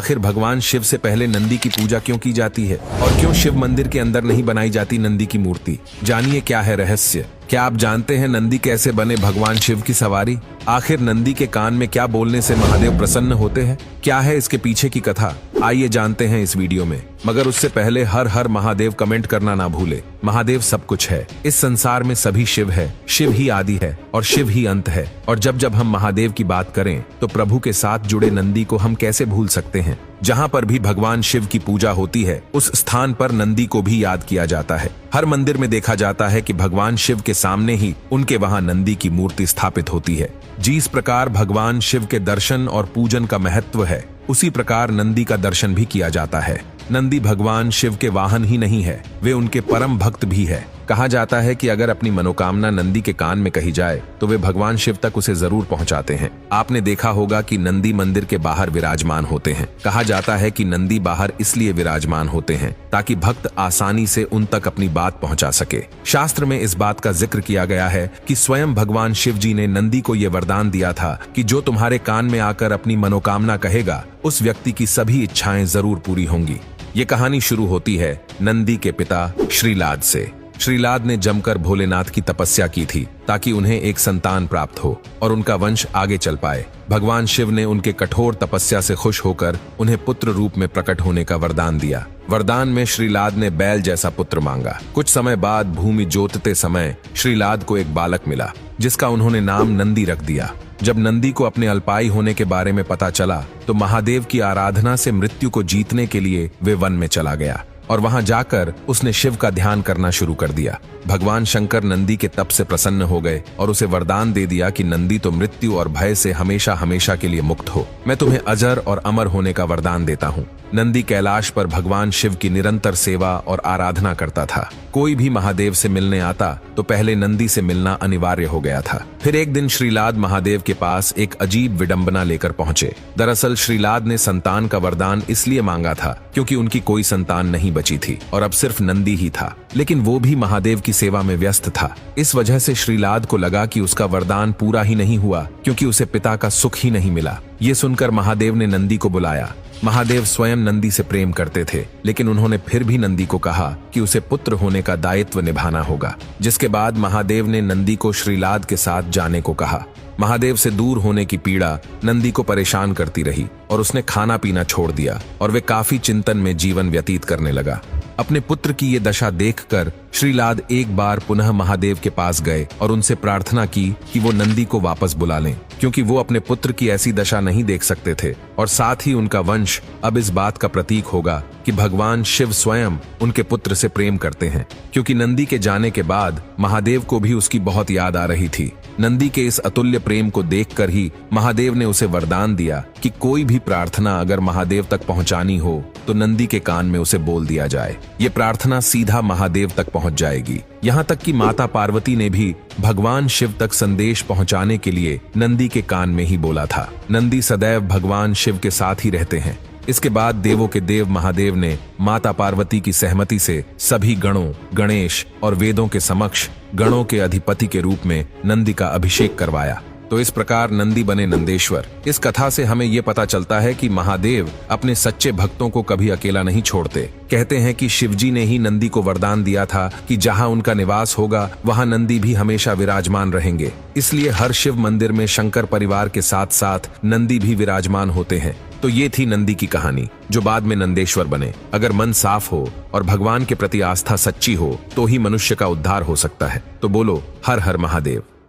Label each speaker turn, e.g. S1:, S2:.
S1: आखिर भगवान शिव से पहले नंदी की पूजा क्यों की जाती है और क्यों शिव मंदिर के अंदर नहीं बनाई जाती नंदी की मूर्ति? जानिए क्या है रहस्य। क्या आप जानते हैं नंदी कैसे बने भगवान शिव की सवारी? आखिर नंदी के कान में क्या बोलने से महादेव प्रसन्न होते हैं? क्या है इसके पीछे की कथा? आइए जानते हैं इस वीडियो में। मगर उससे पहले हर हर महादेव कमेंट करना ना भूले। महादेव सब कुछ है। इस संसार में सभी शिव है। शिव ही आदि है और शिव ही अंत है। और जब जब हम महादेव की बात करें तो प्रभु के साथ जुड़े नंदी को हम कैसे भूल सकते हैं? जहाँ पर भी भगवान शिव की पूजा होती है उस स्थान पर नंदी को भी याद किया जाता है। हर मंदिर में देखा जाता है कि भगवान शिव के सामने ही उनके वहां नंदी की मूर्ति स्थापित होती है। जिस प्रकार भगवान शिव के दर्शन और पूजन का महत्व है उसी प्रकार नंदी का दर्शन भी किया जाता है। नंदी भगवान शिव के वाहन ही नहीं है, वे उनके परम भक्त भी है। कहा जाता है कि अगर अपनी मनोकामना नंदी के कान में कही जाए तो वे भगवान शिव तक उसे जरूर पहुंचाते हैं। आपने देखा होगा कि नंदी मंदिर के बाहर विराजमान होते हैं। कहा जाता है कि नंदी बाहर इसलिए विराजमान होते हैं ताकि भक्त आसानी से उन तक अपनी बात पहुंचा सके। शास्त्र में इस बात का जिक्र किया गया है कि स्वयं भगवान शिव जी ने नंदी को यह वरदान दिया था कि जो तुम्हारे कान में आकर अपनी मनोकामना कहेगा उस व्यक्ति की सभी इच्छाएं जरूर पूरी होंगी। ये कहानी शुरू होती है नंदी के पिता श्रीलाद से। श्रीलाद ने जमकर भोलेनाथ की तपस्या की थी ताकि उन्हें एक संतान प्राप्त हो और उनका वंश आगे चल पाए। भगवान शिव ने उनके कठोर तपस्या से खुश होकर उन्हें पुत्र रूप में प्रकट होने का वरदान दिया। वरदान में श्रीलाद ने बैल जैसा पुत्र मांगा। कुछ समय बाद भूमि जोतते समय श्रीलाद को एक बालक मिला जिसका उन्होंने नाम नंदी रख दिया। जब नंदी को अपने अल्पाई होने के बारे में पता चला तो महादेव की आराधना से मृत्यु को जीतने के लिए वे वन में चला गया और वहां जाकर उसने शिव का ध्यान करना शुरू कर दिया। भगवान शंकर नंदी के तप से प्रसन्न हो गए और उसे वरदान दे दिया कि नंदी तो मृत्यु और भय से हमेशा हमेशा के लिए मुक्त हो। मैं तुम्हें अजर और अमर होने का वरदान देता हूँ। नंदी कैलाश पर भगवान शिव की निरंतर सेवा और आराधना करता था। कोई भी महादेव से मिलने आता तो पहले नंदी से मिलना अनिवार्य हो गया था। फिर एक दिन श्रीलाद महादेव के पास एक अजीब विडंबना लेकर पहुंचे। दरअसल श्रीलाद ने संतान का वरदान इसलिए मांगा था क्योंकि उनकी कोई संतान नहीं बची थी और अब सिर्फ नंदी ही था, लेकिन वो भी महादेव की सेवा में व्यस्त था। इस वजह से श्रीलाद को लगा कि उसका वरदान पूरा ही नहीं हुआ क्योंकि उसे पिता का सुख ही नहीं मिला। ये सुनकर महादेव ने नंदी को बुलाया। महादेव स्वयं नंदी से प्रेम करते थे, लेकिन उन्होंने फिर भी नंदी को कहा कि उसे पुत्र होने का दायित्व निभाना होगा। जिसके बाद महादेव ने नंदी को श्रीलाद के साथ जाने को कहा। महादेव से दूर होने की पीड़ा नंदी को परेशान करती रही और उसने खाना पीना छोड़ दिया और वे काफी चिंतन में जीवन व्यतीत करने लगा। अपने पुत्र की ये दशा देखकर श्रीलाद एक बार पुनः महादेव के पास गए और उनसे प्रार्थना की कि वो नंदी को वापस बुला लें, क्योंकि वो अपने पुत्र की ऐसी दशा नहीं देख सकते थे और साथ ही उनका वंश अब इस बात का प्रतीक होगा कि भगवान शिव स्वयं उनके पुत्र से प्रेम करते हैं। क्योंकि नंदी के जाने के बाद महादेव को भी उसकी बहुत याद आ रही थी। नंदी के इस अतुल्य प्रेम को देखकर ही महादेव ने उसे वरदान दिया कि कोई भी प्रार्थना अगर महादेव तक पहुंचानी हो तो नंदी के कान में उसे बोल दिया जाए। ये प्रार्थना सीधा महादेव तक पहुंच जाएगी। यहाँ तक कि माता पार्वती ने भी भगवान शिव तक संदेश पहुंचाने के लिए नंदी के कान में ही बोला था। नंदी सदैव भगवान शिव के साथ ही रहते हैं। इसके बाद देवों के देव महादेव ने माता पार्वती की सहमति से सभी गणों, गणेश और वेदों के समक्ष गणों के अधिपति के रूप में नंदी का अभिषेक करवाया। तो इस प्रकार नंदी बने नंदेश्वर। इस कथा से हमें ये पता चलता है कि महादेव अपने सच्चे भक्तों को कभी अकेला नहीं छोड़ते। कहते हैं कि शिवजी ने ही नंदी को वरदान दिया था कि जहां उनका निवास होगा वहां नंदी भी हमेशा विराजमान रहेंगे। इसलिए हर शिव मंदिर में शंकर परिवार के साथ साथ नंदी भी विराजमान होते हैं। तो ये थी नंदी की कहानी जो बाद में नंदेश्वर बने। अगर मन साफ हो और भगवान के प्रति आस्था सच्ची हो तो ही मनुष्य का उद्धार हो सकता है। तो बोलो हर हर महादेव।